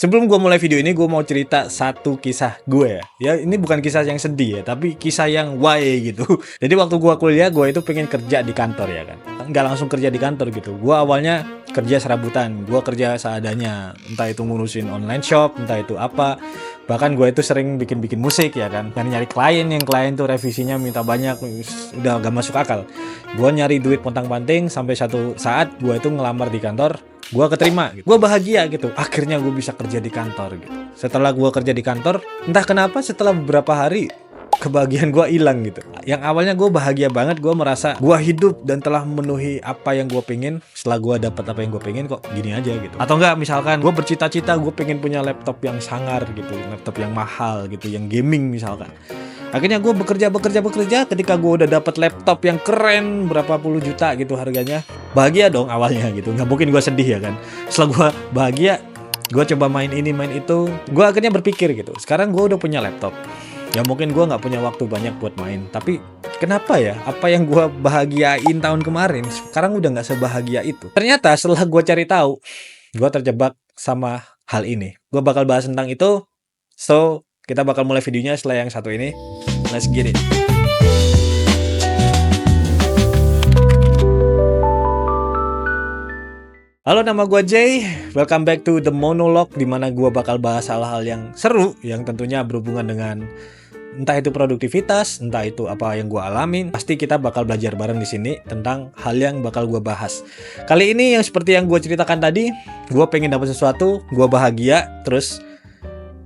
Sebelum gue mulai video ini, gue mau cerita satu kisah gue ya. Ya ini bukan kisah yang sedih ya, tapi kisah yang why gitu. Jadi waktu gue kuliah, gue itu pengen kerja di kantor ya kan. Nggak langsung kerja di kantor gitu. Gue awalnya kerja serabutan, gue kerja seadanya. Entah itu ngurusin online shop, entah itu apa. Bahkan gue itu sering bikin musik ya kan. Nyari klien, yang klien tuh revisinya minta banyak, udah gak masuk akal. Gue nyari duit pontang-panting sampai satu saat gue itu ngelamar di kantor. Gue keterima, gue bahagia gitu. Akhirnya gue bisa kerja di kantor gitu. Setelah gue kerja di kantor, entah kenapa setelah beberapa hari kebahagiaan gue hilang gitu. Yang awalnya gue bahagia banget, gue merasa gue hidup dan telah memenuhi apa yang gue pengen. Setelah gue dapat apa yang gue pengen, kok gini aja gitu. Atau enggak, misalkan gue bercita-cita gue pengen punya laptop yang sangar gitu, laptop yang mahal gitu, yang gaming misalkan. Akhirnya gue bekerja. Ketika gue udah dapat laptop yang keren berapa puluh juta gitu harganya, bahagia dong awalnya gitu. Nggak mungkin gue sedih ya kan. Setelah gue bahagia, gue coba main ini main itu. Gue akhirnya berpikir gitu. Sekarang gue udah punya laptop. Ya mungkin gue nggak punya waktu banyak buat main. Tapi kenapa ya? Apa yang gue bahagiain tahun kemarin sekarang udah nggak sebahagia itu. Ternyata setelah gue cari tahu, gue terjebak sama hal ini. Gue bakal bahas tentang itu. So kita bakal mulai videonya setelah yang satu ini. Let's get it. Halo, nama gue Jay. Welcome back to The Monologue, dimana gue bakal bahas hal-hal yang seru, yang tentunya berhubungan dengan entah itu produktivitas, entah itu apa yang gue alamin. Pasti kita bakal belajar bareng di sini tentang hal yang bakal gue bahas. Kali ini yang seperti yang gue ceritakan tadi, gue pengen dapat sesuatu, gue bahagia, terus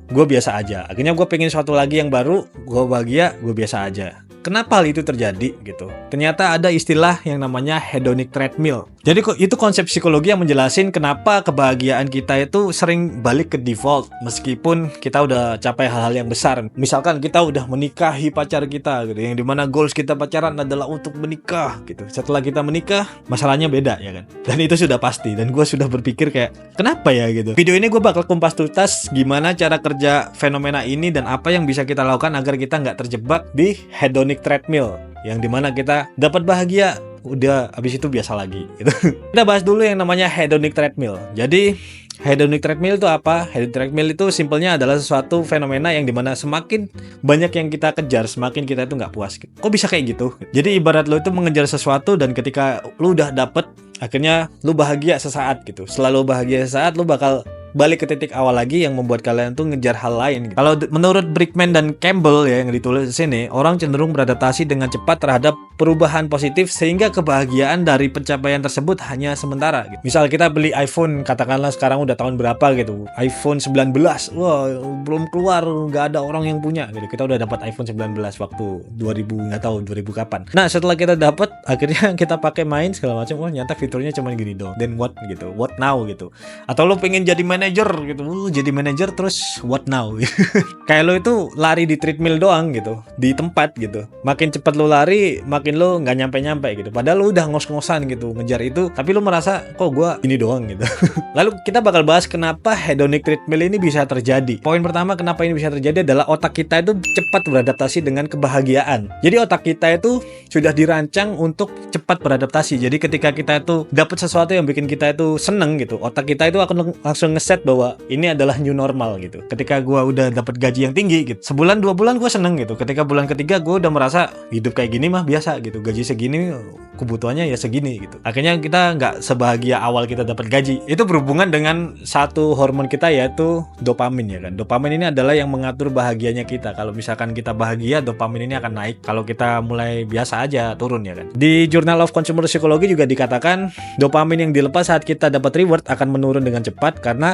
gue biasa aja. Akhirnya gue pengen sesuatu lagi yang baru, gue bahagia, gue biasa aja. Kenapa hal itu terjadi gitu? Ternyata ada istilah yang namanya hedonic treadmill. Jadi itu konsep psikologi yang menjelasin kenapa kebahagiaan kita itu sering balik ke default meskipun kita udah capai hal-hal yang besar. Misalkan kita udah menikahi pacar kita gitu, yang dimana goals kita pacaran adalah untuk menikah gitu. Setelah kita menikah, masalahnya beda ya kan. Dan itu sudah pasti. Dan gue sudah berpikir kayak kenapa ya gitu. Video ini gue bakal kumpas tuntas gimana cara kerja fenomena ini dan apa yang bisa kita lakukan agar kita nggak terjebak di hedonic treadmill, yang dimana kita dapat bahagia, udah habis itu biasa lagi gitu. Kita bahas dulu yang namanya hedonic treadmill. Jadi hedonic treadmill itu apa? Hedonic treadmill itu simpelnya adalah sesuatu fenomena yang dimana semakin banyak yang kita kejar, semakin kita itu nggak puas gitu. Kok bisa kayak gitu? Jadi ibarat lo itu mengejar sesuatu dan ketika lo udah dapet, akhirnya lo bahagia sesaat gitu. Setelah lo bahagia sesaat, lo bakal balik ke titik awal lagi yang membuat kalian tuh ngejar hal lain gitu. Kalau menurut Brickman dan Campbell ya yang ditulis di sini, orang cenderung beradaptasi dengan cepat terhadap perubahan positif sehingga kebahagiaan dari pencapaian tersebut hanya sementara gitu. Misal kita beli iPhone, katakanlah sekarang udah tahun berapa gitu, iPhone 19, wah belum keluar, nggak ada orang yang punya gitu. Kita udah dapat iPhone 19 waktu 2000, nggak tahu 2000 kapan. Nah setelah kita dapat, akhirnya kita pakai main segala macam, wah nyata fiturnya cuma gini dong. Then what gitu, what now gitu. Atau lo pengen jadi manajer gitu, jadi manajer terus what now gitu. Kayak lo itu lari di treadmill doang gitu, di tempat gitu. Makin cepat lo lari, makin lo nggak nyampe gitu. Padahal lo udah ngos-ngosan gitu ngejar itu, tapi lo merasa kok gue ini doang gitu. Lalu kita bakal bahas kenapa hedonic treadmill ini bisa terjadi. Poin pertama kenapa ini bisa terjadi adalah otak kita itu cepat beradaptasi dengan kebahagiaan. Jadi otak kita itu sudah dirancang untuk cepat beradaptasi. Jadi ketika kita itu dapat sesuatu yang bikin kita itu seneng gitu, otak kita itu akan langsung ngeset bahwa ini adalah new normal gitu. Ketika gue udah dapat gaji yang tinggi gitu, sebulan 2 bulan gue seneng gitu. Ketika bulan ketiga gue udah merasa hidup kayak gini mah biasa gitu. Gaji segini, kebutuhannya ya segini gitu. Akhirnya kita nggak sebahagia awal kita dapat gaji. Itu berhubungan dengan satu hormon kita yaitu dopamin ya kan. Dopamin ini adalah yang mengatur bahagianya kita. Kalau misalkan kita bahagia, dopamin ini akan naik. Kalau kita mulai biasa aja, turun ya kan. Di Journal of Consumer Psychology juga dikatakan dopamin yang dilepas saat kita dapat reward akan menurun dengan cepat karena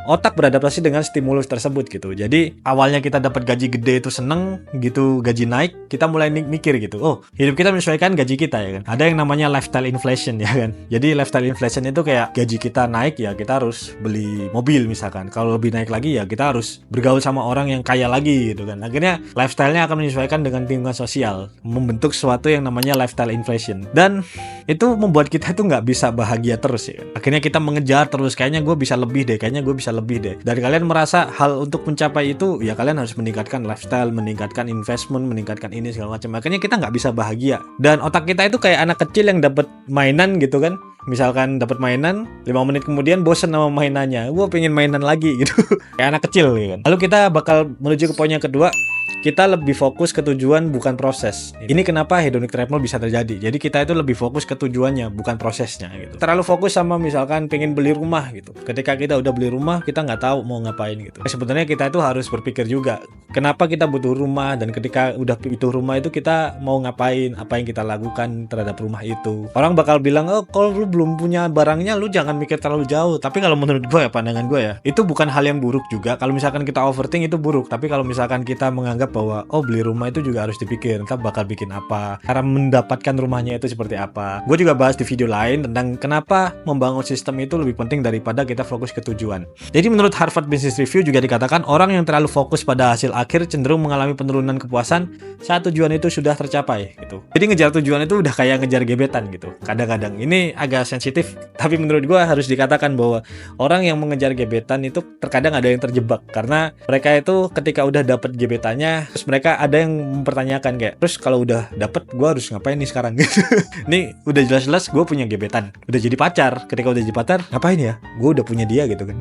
otak beradaptasi dengan stimulus tersebut gitu. Jadi awalnya kita dapat gaji gede itu seneng gitu, gaji naik, kita mulai mikir gitu, oh hidup kita menyesuaikan gaji kita ya kan. Ada yang namanya lifestyle inflation ya kan. Jadi lifestyle inflation itu kayak gaji kita naik ya kita harus beli mobil misalkan. Kalau lebih naik lagi ya kita harus bergaul sama orang yang kaya lagi gitu kan. Akhirnya lifestyle-nya akan menyesuaikan dengan lingkungan sosial, membentuk sesuatu yang namanya lifestyle inflation. Dan itu membuat kita itu nggak bisa bahagia terus ya. Akhirnya kita mengejar terus, kayaknya gue bisa lebih deh, kayaknya gue bisa bisa lebih deh. Dan kalian merasa hal untuk mencapai itu, ya kalian harus meningkatkan lifestyle, meningkatkan investment, meningkatkan ini segala macam. Makanya kita nggak bisa bahagia. Dan otak kita itu kayak anak kecil yang dapat mainan gitu kan. Misalkan dapat mainan, 5 menit kemudian bosen sama mainannya. Gue pengen mainan lagi gitu. Kayak anak kecil gitu kan. Lalu kita bakal menuju ke poin yang kedua. Kita lebih fokus ke tujuan bukan proses. Ini kenapa hedonic treadmill bisa terjadi. Jadi kita itu lebih fokus ke tujuannya bukan prosesnya gitu. Terlalu fokus sama misalkan pengen beli rumah gitu. Ketika kita udah beli rumah, kita nggak tahu mau ngapain gitu. Sebenarnya kita itu harus berpikir juga kenapa kita butuh rumah, dan ketika udah butuh rumah itu kita mau ngapain, apa yang kita lakukan terhadap rumah itu. Orang bakal bilang, oh kalau lu belum punya barangnya lu jangan mikir terlalu jauh. Tapi kalau menurut gue ya, pandangan gue ya, itu bukan hal yang buruk juga. Kalau misalkan kita overthink itu buruk. Tapi kalau misalkan kita menganggap bahwa oh beli rumah itu juga harus dipikir, kita bakal bikin apa, cara mendapatkan rumahnya itu seperti apa. Gue juga bahas di video lain tentang kenapa membangun sistem itu lebih penting daripada kita fokus ke tujuan. Jadi menurut Harvard Business Review juga dikatakan orang yang terlalu fokus pada hasil akhir cenderung mengalami penurunan kepuasan saat tujuan itu sudah tercapai gitu. Jadi ngejar tujuan itu udah kayak ngejar gebetan gitu. Kadang-kadang ini agak sensitif, tapi menurut gue harus dikatakan bahwa orang yang mengejar gebetan itu terkadang ada yang terjebak, karena mereka itu ketika udah dapet gebetannya, terus mereka ada yang mempertanyakan kayak, terus kalau udah dapet gue harus ngapain nih sekarang gitu. Nih udah jelas-jelas gue punya gebetan, udah jadi pacar. Ketika udah jadi pacar, ngapain ya? Gue udah punya dia gitu kan.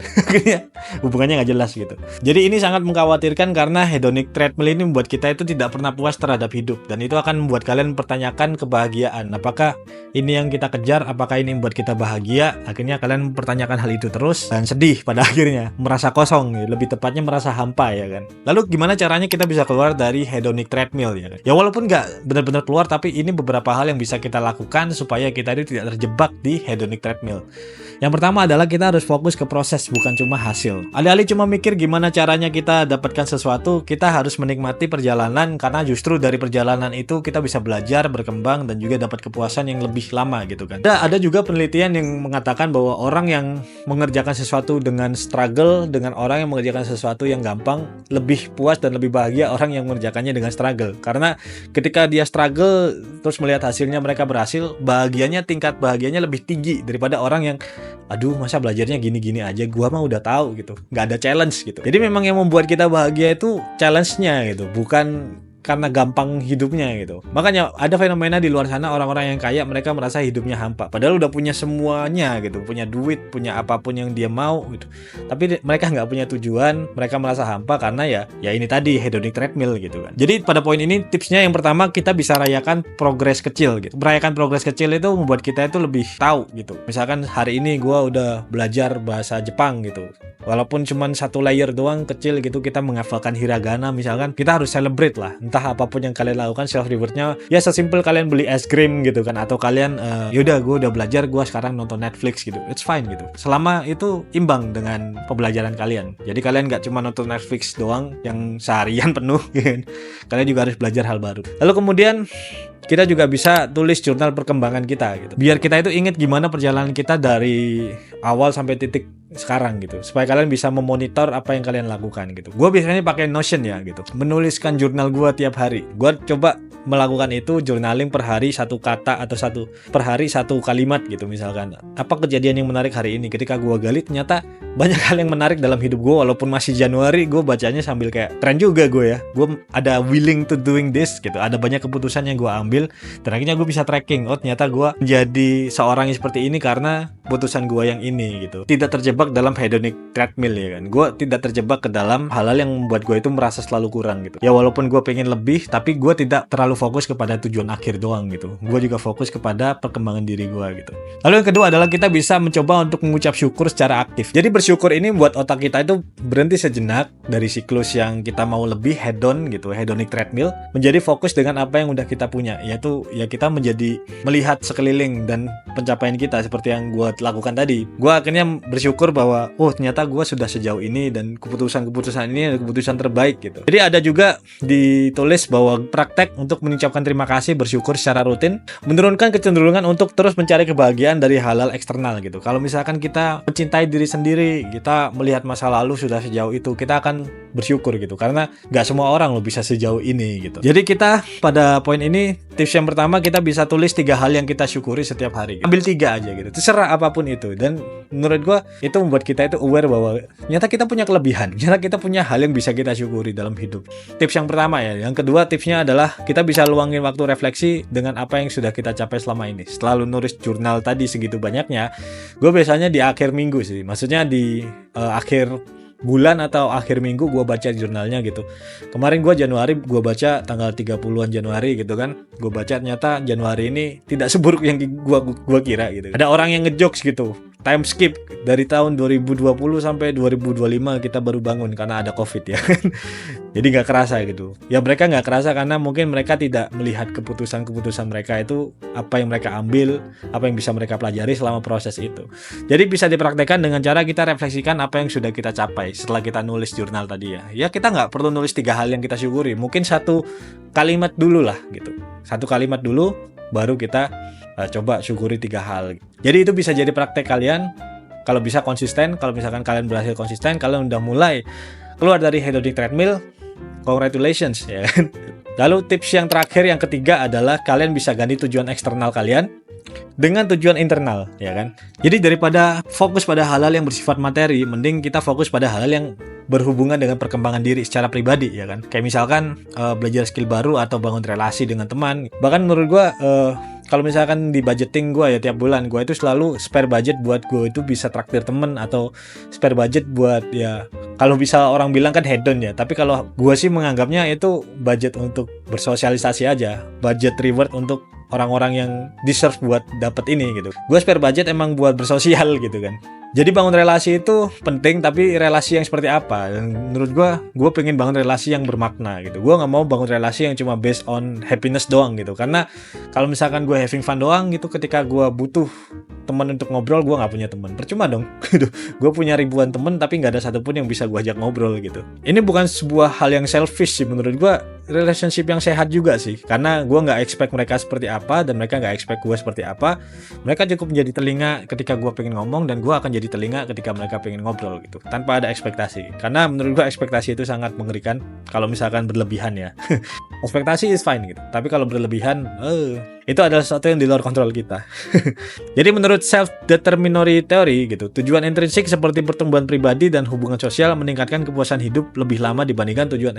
Hubungannya nggak jelas gitu. Jadi ini sangat mengkhawatirkan karena hedonic treadmill ini membuat kita itu tidak pernah puas terhadap hidup, dan itu akan membuat kalian mempertanyakan kebahagiaan. Apakah ini yang kita kejar? Apakah ini membuat kita bahagia? Akhirnya kalian mempertanyakan hal itu terus dan sedih pada akhirnya, merasa kosong, lebih tepatnya merasa hampa ya kan. Lalu gimana caranya kita bisa keluar dari hedonic treadmill ya kan? Ya walaupun nggak benar-benar keluar, tapi ini beberapa hal yang bisa kita lakukan supaya kita itu tidak terjebak di hedonic treadmill. Yang pertama adalah kita harus fokus ke proses, bukan cuma hasil. Alih-alih cuma mikir gimana caranya kita dapatkan sesuatu, kita harus menikmati perjalanan, karena justru dari perjalanan itu kita bisa belajar, berkembang, dan juga dapat kepuasan yang lebih lama gitu kan. Ada juga penelitian yang mengatakan bahwa orang yang mengerjakan sesuatu dengan struggle dengan orang yang mengerjakan sesuatu yang gampang lebih puas dan lebih bahagia orang yang mengerjakannya dengan struggle. Karena ketika dia struggle terus melihat hasilnya mereka berhasil, bahagianya, tingkat bahagianya lebih tinggi daripada orang yang aduh masa belajarnya gini-gini aja, gua mah udah tahu gitu, nggak ada challenge gitu. Jadi memang yang membuat kita bahagia itu challenge-nya gitu, bukan karena gampang hidupnya gitu. Makanya ada fenomena di luar sana, orang-orang yang kaya mereka merasa hidupnya hampa, padahal udah punya semuanya gitu, punya duit, punya apapun yang dia mau gitu, tapi mereka nggak punya tujuan, mereka merasa hampa karena ya ini tadi hedonic treadmill gitu kan. Jadi pada poin ini tipsnya yang pertama, kita bisa rayakan progres kecil gitu. Merayakan progres kecil itu membuat kita itu lebih tahu gitu. Misalkan hari ini gua udah belajar bahasa Jepang gitu, walaupun cuma satu layer doang kecil gitu, kita menghafalkan hiragana misalkan, kita harus celebrate lah. Entah apapun yang kalian lakukan, self rewardnya ya sesimpel kalian beli es krim gitu kan, atau kalian yaudah gue udah belajar, gue sekarang nonton Netflix gitu, it's fine gitu, selama itu imbang dengan pembelajaran kalian. Jadi kalian nggak cuma nonton Netflix doang yang seharian penuh gitu. Kalian juga harus belajar hal baru. Lalu kemudian kita juga bisa tulis jurnal perkembangan kita gitu, biar kita itu ingat gimana perjalanan kita dari awal sampai titik sekarang gitu, supaya kalian bisa memonitor apa yang kalian lakukan gitu. Gue biasanya pakai Notion ya gitu, menuliskan jurnal gue tiap hari. Gue coba melakukan itu, journaling per hari satu kata atau per hari satu kalimat gitu. Misalkan apa kejadian yang menarik hari ini, ketika gue gali ternyata banyak hal yang menarik dalam hidup gue. Walaupun masih Januari, gue bacanya sambil kayak keren juga gue ya, gue ada willing to doing this gitu, ada banyak keputusan yang gue ambil, dan akhirnya gue bisa tracking, oh ternyata gue menjadi seorang yang seperti ini karena putusan gue yang ini gitu. Tidak terjebak dalam hedonic treadmill ya kan. Gue tidak terjebak ke dalam hal-hal yang membuat gue itu merasa selalu kurang gitu. Ya walaupun gue pengen lebih, tapi gue tidak terlalu fokus kepada tujuan akhir doang gitu. Gue juga fokus kepada perkembangan diri gue gitu. Lalu yang kedua adalah kita bisa mencoba untuk mengucap syukur secara aktif. Jadi bersyukur ini membuat otak kita itu berhenti sejenak dari siklus yang kita mau lebih hedon gitu, hedonic treadmill, menjadi fokus dengan apa yang udah kita punya, yaitu ya kita menjadi melihat sekeliling dan pencapaian kita seperti yang gue lakukan tadi. Gue akhirnya bersyukur bahwa oh ternyata gue sudah sejauh ini dan keputusan-keputusan ini adalah keputusan terbaik gitu. Jadi ada juga ditulis bahwa praktek untuk untuk mengucapkan terima kasih, bersyukur secara rutin, menurunkan kecenderungan untuk terus mencari kebahagiaan dari hal-hal eksternal gitu. Kalau misalkan kita mencintai diri sendiri, kita melihat masa lalu sudah sejauh itu, kita akan bersyukur gitu, karena nggak semua orang lo bisa sejauh ini gitu. Jadi kita pada poin ini, tips yang pertama, kita bisa tulis 3 hal yang kita syukuri setiap hari gitu. Ambil 3 aja gitu, terserah apapun itu. Dan menurut gua itu membuat kita itu aware bahwa ternyata kita punya kelebihan, ternyata kita punya hal yang bisa kita syukuri dalam hidup. Tips yang pertama ya. Yang kedua tipsnya adalah kita bisa luangin waktu refleksi dengan apa yang sudah kita capai selama ini. Setelah lu nulis jurnal tadi segitu banyaknya, gue biasanya di akhir minggu sih, maksudnya di akhir bulan atau akhir minggu gue baca jurnalnya gitu. Kemarin gue Januari gue baca tanggal 30-an Januari gitu kan. Gue baca ternyata Januari ini tidak seburuk yang gue kira gitu. Ada orang yang ngejokes gitu, time skip dari tahun 2020 sampai 2025 kita baru bangun karena ada COVID ya. Jadi nggak kerasa gitu. Ya mereka nggak kerasa karena mungkin mereka tidak melihat keputusan-keputusan mereka itu, apa yang mereka ambil, apa yang bisa mereka pelajari selama proses itu. Jadi bisa dipraktekkan dengan cara kita refleksikan apa yang sudah kita capai setelah kita nulis jurnal tadi ya. Ya kita nggak perlu nulis 3 hal yang kita syukuri. Mungkin 1 kalimat dulu lah gitu. 1 kalimat dulu baru kita coba syukuri 3 hal. Jadi itu bisa jadi praktek kalian. Kalau bisa konsisten, kalau misalkan kalian berhasil konsisten, kalian udah mulai keluar dari hedonic treadmill, congratulations ya. Lalu tips yang terakhir, yang ketiga adalah kalian bisa ganti tujuan eksternal kalian dengan tujuan internal ya kan. Jadi daripada fokus pada hal-hal yang bersifat materi, mending kita fokus pada hal-hal yang berhubungan dengan perkembangan diri secara pribadi ya kan. Kayak misalkan belajar skill baru atau bangun relasi dengan teman. Bahkan menurut gua kalau misalkan di budgeting gue ya tiap bulan, gue itu selalu spare budget buat gue itu bisa traktir temen, atau spare budget buat ya kalau bisa orang bilang kan hedon ya, tapi kalau gue sih menganggapnya itu budget untuk bersosialisasi aja, budget reward untuk orang-orang yang deserve buat dapat ini gitu. Gue spare budget emang buat bersosial gitu kan. Jadi bangun relasi itu penting, tapi relasi yang seperti apa? Dan menurut gue pengen bangun relasi yang bermakna gitu. Gue nggak mau bangun relasi yang cuma based on happiness doang gitu. Karena kalau misalkan gue having fun doang gitu, ketika gue butuh teman untuk ngobrol, gue nggak punya teman. Percuma dong. Gue punya ribuan teman, tapi nggak ada satupun yang bisa gue ajak ngobrol gitu. Ini bukan sebuah hal yang selfish sih menurut gue. Relationship yang sehat juga sih. Karena gue nggak expect mereka seperti apa, dan mereka nggak expect gue seperti apa. Mereka cukup menjadi telinga ketika gue pengen ngomong, dan gue akan jadi telinga ketika mereka pengen ngobrol gitu, tanpa ada ekspektasi. Karena menurut gue ekspektasi itu sangat mengerikan kalau misalkan berlebihan ya. Ekspektasi is fine gitu, tapi kalau berlebihan itu adalah sesuatu yang di luar kontrol kita. Jadi menurut self-determinatory theory gitu, tujuan intrinsik seperti pertumbuhan pribadi dan hubungan sosial meningkatkan kepuasan hidup lebih lama dibandingkan tujuan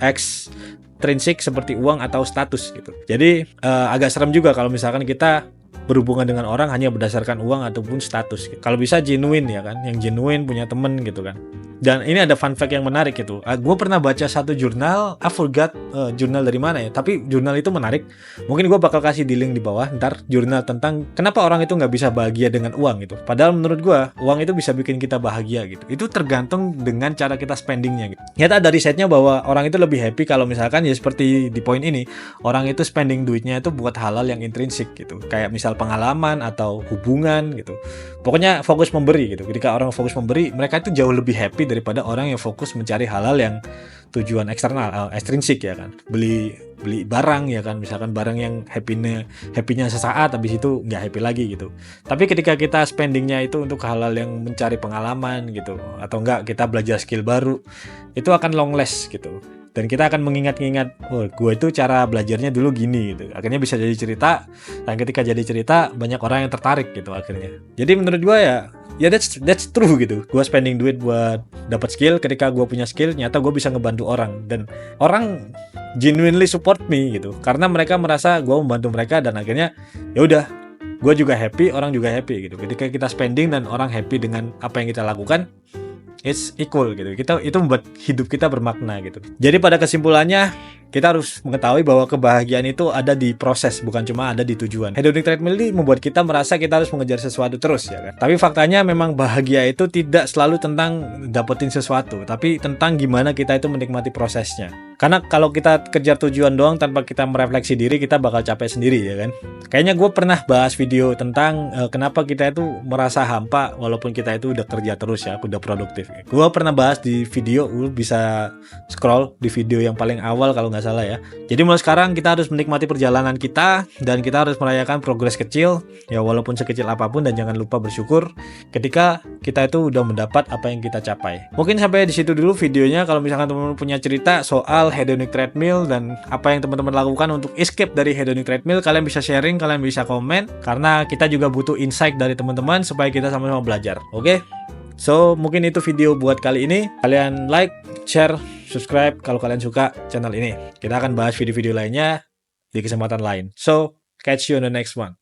ekstrinsik seperti uang atau status gitu. Jadi agak serem juga kalau misalkan kita berhubungan dengan orang hanya berdasarkan uang ataupun status gitu. Kalau bisa genuine ya kan, yang genuine punya temen gitu kan. Dan ini ada fun fact yang menarik gitu. Gue pernah baca satu jurnal, I forgot jurnal dari mana ya, tapi jurnal itu menarik. Mungkin gue bakal kasih di link di bawah ntar, jurnal tentang kenapa orang itu nggak bisa bahagia dengan uang gitu. Padahal menurut gue uang itu bisa bikin kita bahagia gitu. Itu tergantung dengan cara kita spendingnya gitu. Nyata ada risetnya bahwa orang itu lebih happy kalau misalkan ya seperti di poin ini, orang itu spending duitnya itu buat hal-hal yang intrinsik gitu. Kayak misal pengalaman atau hubungan gitu. Pokoknya fokus memberi gitu. Ketika orang fokus memberi, mereka itu jauh lebih happy daripada orang yang fokus mencari hal-hal yang tujuan eksternal, ekstrinsik ya kan. Beli barang ya kan, misalkan barang yang happy-nya sesaat, habis itu nggak happy lagi gitu. Tapi ketika kita spendingnya itu untuk hal-hal yang mencari pengalaman gitu, atau enggak kita belajar skill baru, itu akan long last gitu. Dan kita akan mengingat-ingat, oh gue itu cara belajarnya dulu gini gitu. Akhirnya bisa jadi cerita, dan ketika jadi cerita banyak orang yang tertarik gitu akhirnya. Jadi menurut gue ya that's true gitu. Gue spending duit buat dapat skill, ketika gue punya skill nyata gue bisa ngebantu orang, dan orang genuinely support me gitu. Karena mereka merasa gue membantu mereka, dan akhirnya ya udah, gue juga happy, orang juga happy gitu. Ketika kita spending dan orang happy dengan apa yang kita lakukan, it's equal gitu. Itu membuat hidup kita bermakna gitu. Jadi pada kesimpulannya, kita harus mengetahui bahwa kebahagiaan itu ada di proses, bukan cuma ada di tujuan. Hedonic treadmill ini membuat kita merasa kita harus mengejar sesuatu terus ya kan. Tapi faktanya memang bahagia itu tidak selalu tentang dapetin sesuatu, tapi tentang gimana kita itu menikmati prosesnya. Karena kalau kita kejar tujuan doang tanpa kita merefleksi diri, kita bakal capek sendiri ya kan. Kayaknya gue pernah bahas video tentang kenapa kita itu merasa hampa walaupun kita itu udah kerja terus ya, udah produktif. Gue pernah bahas di video, lu bisa scroll di video yang paling awal kalau nggak salah ya. Jadi mulai sekarang kita harus menikmati perjalanan kita dan kita harus merayakan progres kecil ya, walaupun sekecil apapun, dan jangan lupa bersyukur ketika kita itu udah mendapat apa yang kita capai. Mungkin sampai di situ dulu videonya. Kalau misalkan teman-teman punya cerita soal hedonic treadmill dan apa yang teman-teman lakukan untuk escape dari hedonic treadmill, kalian bisa sharing, kalian bisa komen, karena kita juga butuh insight dari teman-teman supaya kita sama-sama belajar. Oke? So, mungkin itu video buat kali ini. Kalian like, share, subscribe kalau kalian suka channel ini. Kita akan bahas video-video lainnya di kesempatan lain. So, catch you on the next one.